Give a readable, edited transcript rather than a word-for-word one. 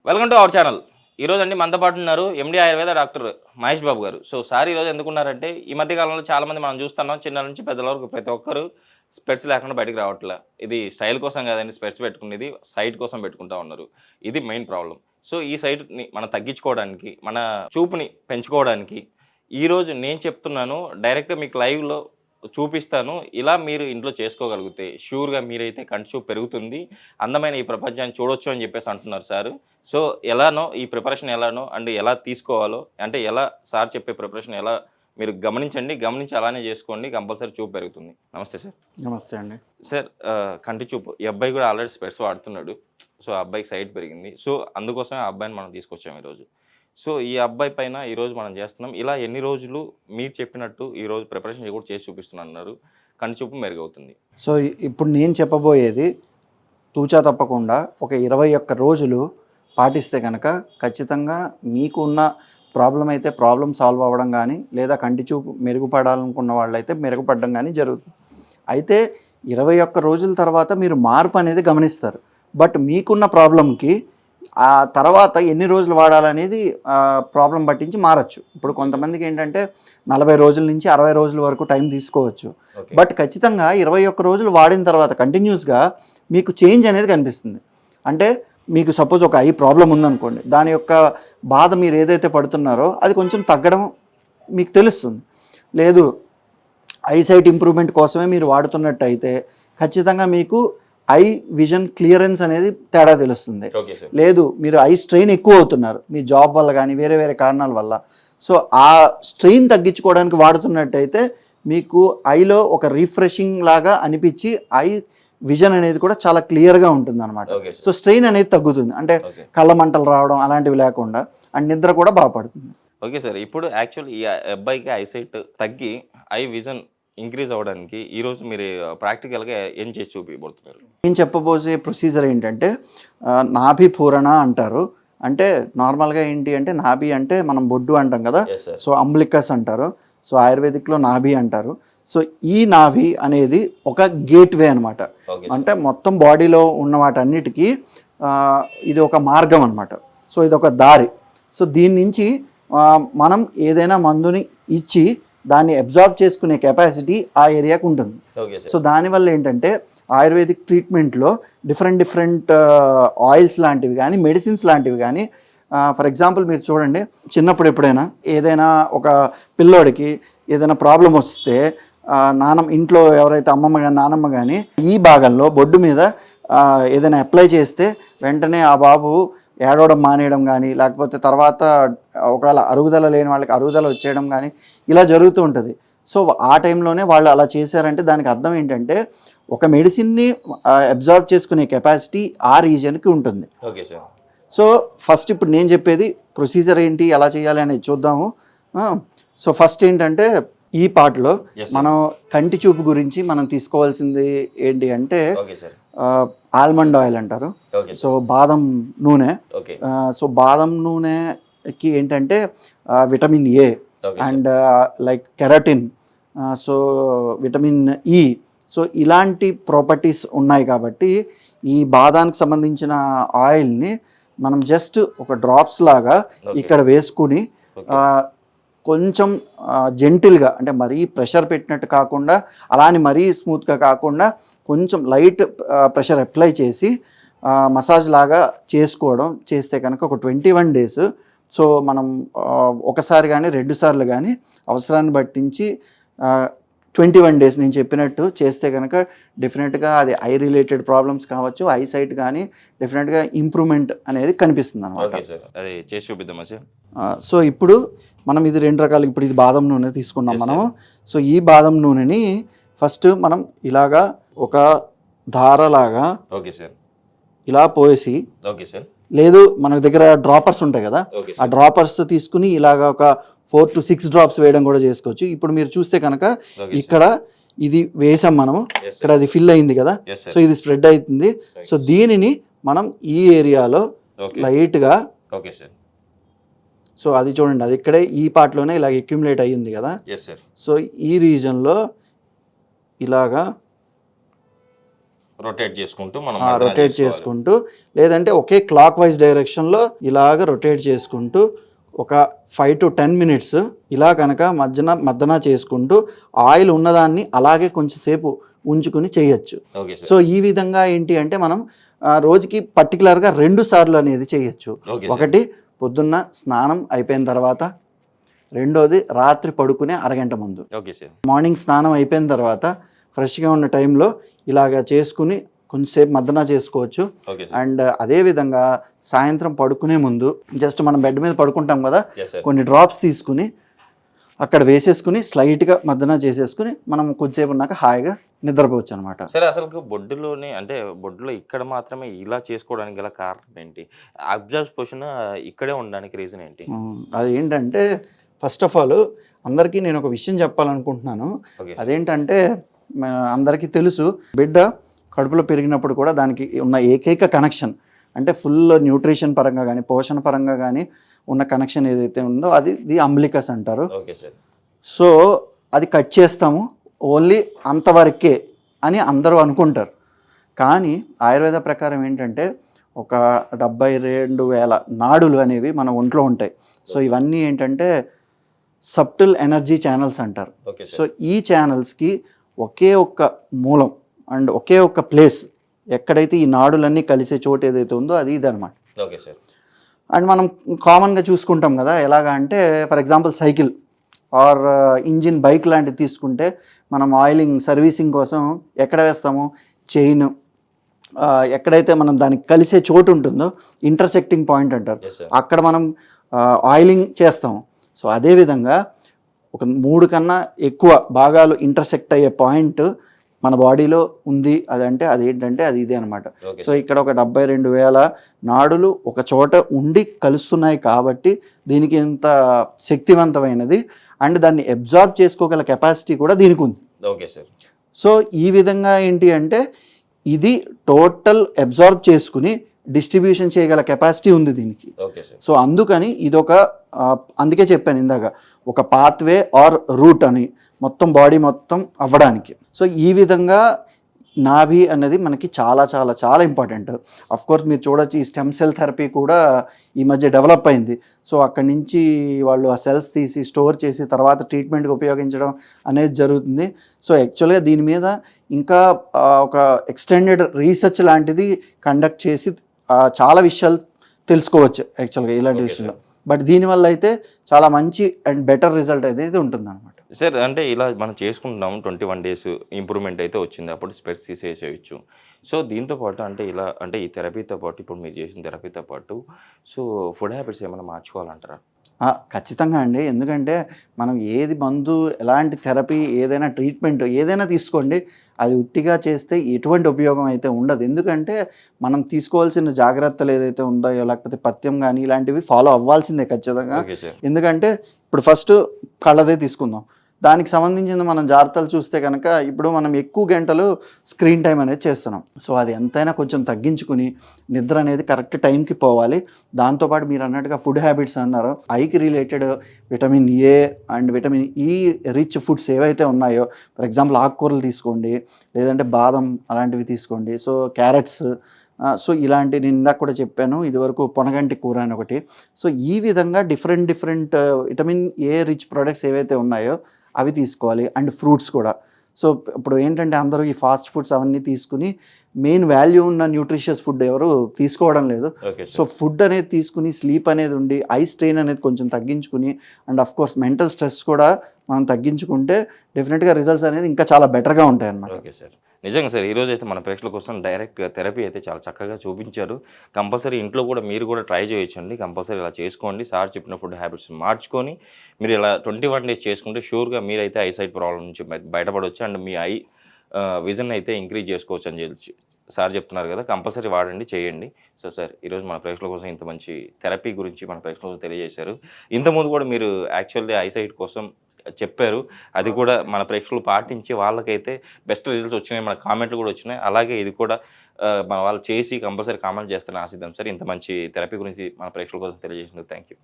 Welcome to our channel. ఈరోజు అండి మనతో పాటు ఉన్నారు ఎండి ఆయుర్వేద డాక్టర్ మహేష్ బాబు గారు. సో సార్ ఈరోజు ఎందుకున్నారంటే ఈ మధ్య కాలంలో చాలామంది మనం చూస్తున్నాం, చిన్న నుంచి పెద్దల వరకు ప్రతి ఒక్కరు స్పెట్స్ లేకుండా బయటకు రావట్లే. ఇది స్టైల్ కోసం కాదండి స్పెట్స్ పెట్టుకునేది, సైట్ కోసం పెట్టుకుంటా ఉన్నారు. ఇది మెయిన్ ప్రాబ్లం. సో ఈ సైట్ని మనం తగ్గించుకోవడానికి, మన చూపుని పెంచుకోవడానికి ఈరోజు నేను చెప్తున్నాను, డైరెక్ట్గా మీకు లైవ్లో చూపిస్తాను. ఇలా మీరు ఇంట్లో చేసుకోగలిగితే షూర్గా మీరైతే కంటి చూపు పెరుగుతుంది, అందమైన ఈ ప్రపంచాన్ని చూడొచ్చు అని చెప్పేసి అంటున్నారు సార్. సో ఎలానో ఈ ప్రిపరేషన్ ఎలానో అండ్ ఎలా తీసుకోవాలో, అంటే ఎలా సార్ చెప్పే ప్రిపరేషన్ ఎలా మీరు గమనించి అలానే చేసుకోండి, కంపల్సరీ చూపు పెరుగుతుంది. నమస్తే సార్. నమస్తే అండి. సార్ కంటి చూపు, ఈ అబ్బాయి కూడా ఆల్రెడీ స్పెట్స్ వాడుతున్నాడు. సో ఆ అబ్బాయికి సైట్ పెరిగింది. సో అందుకోసమే ఆ అబ్బాయిని మనం తీసుకొచ్చాము ఈరోజు. సో ఈ అబ్బాయి పైన ఈరోజు మనం చేస్తున్నాం. ఇలా ఎన్ని రోజులు మీరు చెప్పినట్టు ఈరోజు ప్రిపరేషన్ కూడా చేసి చూపిస్తున్నారు, కంటి చూపు మెరుగవుతుంది. సో ఇప్పుడు నేను చెప్పబోయేది తూచా తప్పకుండా ఒక 21 రోజులు పాటిస్తే కనుక ఖచ్చితంగా మీకు ఉన్న ప్రాబ్లం అయితే ప్రాబ్లం సాల్వ్ అవ్వడం కానీ, లేదా కంటి చూపు మెరుగుపడాలనుకున్న వాళ్ళైతే మెరుగుపడడం కానీ జరుగుతుంది. అయితే 21 రోజుల తర్వాత మీరు మార్పు అనేది గమనిస్తారు. బట్ మీకున్న ప్రాబ్లంకి ఆ తర్వాత ఎన్ని రోజులు వాడాలనేది ప్రాబ్లం పట్టించి మారచ్చు. ఇప్పుడు కొంతమందికి ఏంటంటే 40 రోజుల నుంచి 60 రోజుల వరకు టైం తీసుకోవచ్చు. బట్ ఖచ్చితంగా 21 రోజులు వాడిన తర్వాత కంటిన్యూస్గా మీకు చేంజ్ అనేది కనిపిస్తుంది. అంటే మీకు సపోజ్ ఒక ఐ ప్రాబ్లం ఉందనుకోండి, దాని యొక్క బాధ మీరు ఏదైతే పడుతున్నారో అది కొంచెం తగ్గడం మీకు తెలుస్తుంది. లేదు ఐసైట్ ఇంప్రూవ్మెంట్ కోసమే మీరు వాడుతున్నట్టయితే ఖచ్చితంగా మీకు ఐ విజన్ క్లియరెన్స్ అనేది తేడా తెలుస్తుంది. లేదు మీరు ఐ స్ట్రెయిన్ ఎక్కువ అవుతున్నారు మీ జాబ్ వల్ల కానీ వేరే వేరే కారణాల వల్ల, సో ఆ స్ట్రెయిన్ తగ్గించుకోవడానికి వాడుతున్నట్టయితే మీకు ఐలో ఒక రిఫ్రెషింగ్ లాగా అనిపించి ఐ విజన్ అనేది కూడా చాలా క్లియర్గా ఉంటుంది అనమాట. సో స్ట్రెయిన్ అనేది తగ్గుతుంది, అంటే కళ్ళ మంటలు రావడం అలాంటివి లేకుండా, అండ్ నిద్ర కూడా బాగుపడుతుంది. Okay sir. ఇప్పుడు యాక్చువల్ ఈ అబ్బాయికి ఐసైట్ తగ్గి ఐ విజన్ ఇంక్రీజ్ అవ్వడానికి ఈరోజు మీరు ప్రాక్టికల్గా ఏం చేసి చూపించబోతున్నారు? నేను చెప్పబోసే ప్రొసీజర్ ఏంటంటే నాభి పూరణ అంటారు. అంటే నార్మల్గా ఏంటి అంటే నాభి అంటే మనం బొడ్డు అంటాం కదా, సో అంబ్లికస్ అంటారు, సో ఆయుర్వేదిక్లో నాభి అంటారు. సో ఈ నాభి అనేది ఒక గేట్వే అనమాట. అంటే మొత్తం బాడీలో ఉన్న వాటన్నిటికీ ఇది ఒక మార్గం అనమాట. సో ఇది ఒక దారి. సో దీని నుంచి మనం ఏదైనా మందుని ఇచ్చి దాన్ని అబ్జార్బ్ చేసుకునే కెపాసిటీ ఆ ఏరియాకు ఉంటుంది. సో దానివల్ల ఏంటంటే ఆయుర్వేదిక్ ట్రీట్మెంట్లో డిఫరెంట్ ఆయిల్స్ లాంటివి కానీ, మెడిసిన్స్ లాంటివి కానీ, ఫర్ ఎగ్జాంపుల్ మీరు చూడండి, చిన్నప్పుడు ఎప్పుడైనా ఏదైనా ఒక పిల్లోడికి ఏదైనా ప్రాబ్లం వస్తే ఇంట్లో ఎవరైతే అమ్మమ్మ కానీ నానమ్మ కానీ ఈ భాగంలో బొడ్డు మీద ఏదైనా అప్లై చేస్తే వెంటనే ఆ బాబు ఏడవడం మానేయడం కానీ, లేకపోతే తర్వాత ఒకవేళ అరుగుదల లేని వాళ్ళకి అరుగుదల వచ్చేయడం కానీ ఇలా జరుగుతూ ఉంటుంది. సో ఆ టైంలోనే వాళ్ళు అలా చేశారంటే దానికి అర్థం ఏంటంటే ఒక మెడిసిన్ని అబ్జార్బ్ చేసుకునే కెపాసిటీ ఆ రీజన్కి ఉంటుంది. Okay sir. సో ఫస్ట్ ఇప్పుడు నేను చెప్పేది ప్రొసీజర్ ఏంటి, ఎలా చేయాలి అనేది చూద్దాము. సో ఫస్ట్ ఏంటంటే ఈ పార్ట్లో మనం కంటి చూపు గురించి మనం తీసుకోవాల్సింది ఏంటి అంటే ఆల్మండ్ ఆయిల్ అంటారు. సో బాదం నూనె. సో బాదం నూనెకి ఏంటంటే vitamin A and like keratin, so vitamin E, so ఇలాంటి ప్రాపర్టీస్ ఉన్నాయి. కాబట్టి ఈ బాదానికి సంబంధించిన ఆయిల్ని మనం జస్ట్ ఒక డ్రాప్స్ లాగా ఇక్కడ వేసుకుని కొంచెం జెంటిల్గా, అంటే మరీ ప్రెషర్ పెట్టినట్టు కాకుండా అలానే మరీ స్మూత్గా కాకుండా కొంచెం లైట్ ప్రెషర్ అప్లై చేసి మసాజ్ లాగా చేస్తే కనుక ఒక 21 days, సో మనం ఒకసారి కానీ 2 సార్లు కానీ అవసరాన్ని బట్టించి 21 days నేను చెప్పినట్టు చేస్తే కనుక డెఫినెట్గా అది ఐ రిలేటెడ్ ప్రాబ్లమ్స్ కావచ్చు, ఐ సైట్ కానీ డెఫినెట్గా ఇంప్రూవ్మెంట్ అనేది కనిపిస్తుంది అనమాట. సో ఇప్పుడు మనం ఇది 2 రకాలు, ఇప్పుడు ఇది బాదం నూనె తీసుకున్నాం మనము. సో ఈ బాదం నూనెని ఫస్ట్ మనం ఇలాగా ఒక ధారలాగా ఇలా పోసి, లేదు మన దగ్గర డ్రాపర్స్ ఉంటాయి కదా, ఆ డ్రాపర్స్ తీసుకుని ఇలాగా ఒక 4 to 6 drops వేయడం కూడా చేసుకోవచ్చు. ఇప్పుడు మీరు చూస్తే కనుక ఇక్కడ ఇది వేసాం మనము, ఇక్కడ అది ఫిల్ అయింది కదా, సో ఇది స్ప్రెడ్ అవుతుంది. సో దీనిని మనం ఈ ఏరియాలో లైట్గా, సో అది చూడండి, అది ఇక్కడే ఈ పార్ట్లోనే ఇలా అక్యుములేట్ అయ్యింది కదా, సో ఈ రీజన్లో ఇలాగా రొటేట్ చేసుకుంటూ మనం రొటేట్ చేసుకుంటూ, లేదంటే ఒకే క్లాక్ వైజ్ డైరెక్షన్లో ఇలాగ రొటేట్ చేసుకుంటూ ఒక 5 to 10 మినిట్స్ ఇలా కనుక మధ్యన చేసుకుంటూ ఆయిల్ ఉన్నదాన్ని అలాగే కొంచెం సేపు ఉంచుకుని చేయొచ్చు. Okay sir. సో ఈ విధంగా ఏంటి అంటే మనం రోజుకి పర్టికులర్గా 2 సార్లు అనేది చేయొచ్చు. Okay sir. ఒకటి పొద్దున్న స్నానం అయిపోయిన తర్వాత, రెండోది రాత్రి పడుకునే అరగంట ముందు. Okay sir. మార్నింగ్ స్నానం అయిపోయిన తర్వాత ఫ్రెష్గా ఉన్న టైంలో ఇలాగ చేసుకుని కొంచెంసేపు మద్దన చేసుకోవచ్చు. Okay sir. అండ్ అదేవిధంగా సాయంత్రం పడుకునే ముందు జస్ట్ మనం బెడ్ మీద పడుకుంటాం కదా, ఎస్ సార్. కొన్ని డ్రాప్స్ తీసుకుని అక్కడ వేసేసుకుని స్లైట్గా మద్దన చేసేసుకుని మనం కొద్దిసేపు ఉన్నాక హాయిగా నిద్రపోవచ్చు అనమాట. సరే, అసలు బొడ్డులోనే అంటే బొడ్డులో ఇక్కడ మాత్రమే ఇలా చేసుకోవడానికి గల కారణం ఏంటి? అబ్జర్వ్ పొజిషన్ ఇక్కడే ఉండడానికి రీజన్ ఏంటి? అది ఏంటంటే ఫస్ట్ ఆఫ్ ఆల్ అందరికీ నేను ఒక విషయం చెప్పాలనుకుంటున్నాను. ఓకే. అదేంటంటే అందరికీ తెలుసు, బిడ్డ కడుపులో పెరిగినప్పుడు కూడా దానికి ఉన్న ఏకైక కనెక్షన్ అంటే ఫుల్ న్యూట్రిషన్ పరంగా కానీ పోషణ పరంగా కానీ ఉన్న కనెక్షన్ ఏదైతే ఉందో అది ది అంబ్లికస్ అంటారు. Okay sir. సో అది కట్ చేస్తాము ఓన్లీ అంతవరకే అని అందరూ అనుకుంటారు. కానీ ఆయుర్వేద ప్రకారం ఏంటంటే ఒక 72,000 నాడులు అనేవి మన ఒంట్లో ఉంటాయి. సో ఇవన్నీ ఏంటంటే సబ్టిల్ ఎనర్జీ ఛానల్స్ అంటారు. Okay so sir. ఈ ఛానల్స్కి ఒకే ఒక్క మూలం అండ్ ఒకే ఒక్క ప్లేస్ ఎక్కడైతే ఈ నాడులన్నీ కలిసే చోటు ఏదైతే ఉందో అది ఇదనమాట. Okay sir. అండ్ మనం కామన్గా చూసుకుంటాం కదా, ఎలాగా అంటే for example cycle or engine bike లాంటివి తీసుకుంటే మనం ఆయిలింగ్ సర్వీసింగ్ కోసం ఎక్కడ వేస్తాము, చైన్ ఎక్కడైతే మనం దానికి కలిసే చోటు ఉంటుందో ఇంటర్సెక్టింగ్ పాయింట్ అంటారు, ఎస్ సార్. అక్కడ మనం ఆయిలింగ్ చేస్తాము. సో అదేవిధంగా ఒక 3 కన్నా ఎక్కువ భాగాలు ఇంటర్సెక్ట్ అయ్యే పాయింట్ మన బాడీలో ఉంది అదంటే అదేంటంటే అది ఇదే అనమాట. ఓకే సో ఇక్కడ ఒక 72,000 నాడులు ఒక చోట ఉండి కలుస్తున్నాయి కాబట్టి దీనికి ఇంత శక్తివంతమైనది అండ్ దాన్ని అబ్జార్బ్ చేసుకోగల కెపాసిటీ కూడా దీనికి ఉంది. Okay sir. సో ఈ విధంగా ఏంటి అంటే ఇది టోటల్ అబ్జార్బ్ చేసుకుని డిస్ట్రిబ్యూషన్ చేయగల కెపాసిటీ ఉంది దీనికి. Okay sir. సో అందుకని ఇదొక అందుకే చెప్పాను ఇందాక ఒక పాత్వే ఆర్ రూట్ అని మొత్తం బాడీ మొత్తం అవ్వడానికి. సో ఈ విధంగా నాభి అనేది మనకి చాలా చాలా చాలా ఇంపార్టెంట్. అఫ్ కోర్స్ మీరు చూడొచ్చు ఈ స్టెమ్ సెల్ థెరపీ కూడా ఈ మధ్య డెవలప్ అయింది. సో అక్కడి నుంచి వాళ్ళు ఆ సెల్స్ తీసి స్టోర్ చేసి తర్వాత ట్రీట్మెంట్కి ఉపయోగించడం అనేది జరుగుతుంది. సో యాక్చువల్గా దీని మీద ఇంకా ఒక ఎక్స్టెండెడ్ రీసెర్చ్ లాంటిది కండక్ట్ చేసి చాలా విషయాలు తెలుసుకోవచ్చు యాక్చువల్గా ఇలాంటి విషయంలో. బట్ దీనివల్ల అయితే చాలా మంచి అండ్ బెటర్ రిజల్ట్ అనేది ఉంటుంది అనమాట. సార్, అంటే ఇలా మనం చేసుకుంటున్నాము 21 days ఇంప్రూవ్మెంట్ అయితే వచ్చింది, అప్పుడు స్పెట్స్ తీసేసేయచ్చు. సో దీంతో పాటు అంటే ఇలా అంటే ఈ థెరపీతో పాటు ఇప్పుడు మీరు చేసిన థెరపీతో పాటు సో ఫుడ్ హ్యాబిట్స్ ఏమైనా మార్చుకోవాలంటారా? ఖచ్చితంగా అండి. ఎందుకంటే మనం ఏది మందు ఎలాంటి థెరపీ ఏదైనా ట్రీట్మెంట్ ఏదైనా తీసుకోండి, అది ఉట్టిగా చేస్తే ఎటువంటి ఉపయోగం అయితే ఉండదు. ఎందుకంటే మనం తీసుకోవాల్సిన జాగ్రత్తలు ఏదైతే ఉందో లేకపోతే పథ్యం కానీ ఇలాంటివి ఫాలో అవ్వాల్సిందే ఖచ్చితంగా. Okay sir. ఎందుకంటే ఇప్పుడు ఫస్ట్ కళ్ళదే తీసుకుందాం, దానికి సంబంధించిన మనం జాగ్రత్తలు చూస్తే కనుక ఇప్పుడు మనం ఎక్కువ గంటలు స్క్రీన్ టైం అనేది చేస్తున్నాం. సో అది ఎంతైనా కొంచెం తగ్గించుకుని నిద్ర అనేది కరెక్ట్ టైంకి పోవాలి. దాంతోపాటు మీరు అన్నట్టుగా ఫుడ్ హ్యాబిట్స్ అన్నారు, ఐకి related vitamin A and vitamin E rich foods ఏవైతే ఉన్నాయో ఫర్ ఎగ్జాంపుల్ ఆకుకూరలు తీసుకోండి, లేదంటే బాదం అలాంటివి తీసుకోండి. సో క్యారెట్స్, సో ఇలాంటి నేను ఇందాక కూడా చెప్పాను ఇదివరకు పొనగంటి కూర అని ఒకటి. సో ఈ విధంగా different vitamin A rich products ఏవైతే ఉన్నాయో అవి తీసుకోవాలి. అండ్ ఫ్రూట్స్ కూడా. సో ఇప్పుడు ఏంటంటే అందరూ ఈ ఫాస్ట్ ఫుడ్స్ అవన్నీ తీసుకుని మెయిన్ వాల్యూ ఉన్న న్యూట్రిషియస్ ఫుడ్ ఎవరు తీసుకోవడం లేదు. సో ఫుడ్ అనేది తీసుకుని స్లీప్ అనేది ఉండి ఐ స్ట్రెయిన్ అనేది కొంచెం తగ్గించుకుని and of course mental stress కూడా మనం తగ్గించుకుంటే డెఫినెట్గా రిజల్ట్స్ అనేది ఇంకా చాలా బెటర్గా ఉంటాయి అన్నమాట. Okay sir. నిజంగా సార్, ఈరోజు అయితే మన ప్రేక్షకుల కోసం డైరెక్ట్గా థెరపీ అయితే చాలా చక్కగా చూపించారు. కంపల్సరీ ఇంట్లో కూడా మీరు కూడా ట్రై చేయొచ్చండి. కంపల్సరీ ఇలా చేసుకోండి. సార్ చెప్పిన ఫుడ్ హ్యాబిట్స్ మార్చుకొని మీరు ఇలా 21 days చేసుకుంటే షూర్గా మీరైతే ఐసైట్ ప్రాబ్లం నుంచి బయటపడవచ్చు అండ్ మీ విజన్ అయితే ఇంక్రీజ్ చేసుకోవచ్చు అని చెప్పి సార్ చెప్తున్నారు కదా. కంపల్సరీ వాడండి, చేయండి. సో సార్, ఈరోజు మన ప్రేక్షకుల కోసం ఇంత మంచి థెరపీ గురించి మన ప్రేక్షకులకు తెలియజేశారు. ఇంతకుముందు కూడా మీరు యాక్చువల్లీ ఐసైట్ కోసం చెప్పారు, అది కూడా మన ప్రేక్షకులు పాటించి వాళ్ళకైతే బెస్ట్ రిజల్ట్స్ వచ్చినాయి, మన కామెంట్లు కూడా వచ్చినాయి. అలాగే ఇది కూడా మన వాళ్ళు చేసి కంపల్సరీ కామెంట్ చేస్తారని ఆశిద్దాం సార్. ఇంత మంచి థెరపీ గురించి మన ప్రేక్షకుల కోసం తెలియజేసినందుకు థ్యాంక్ యూ.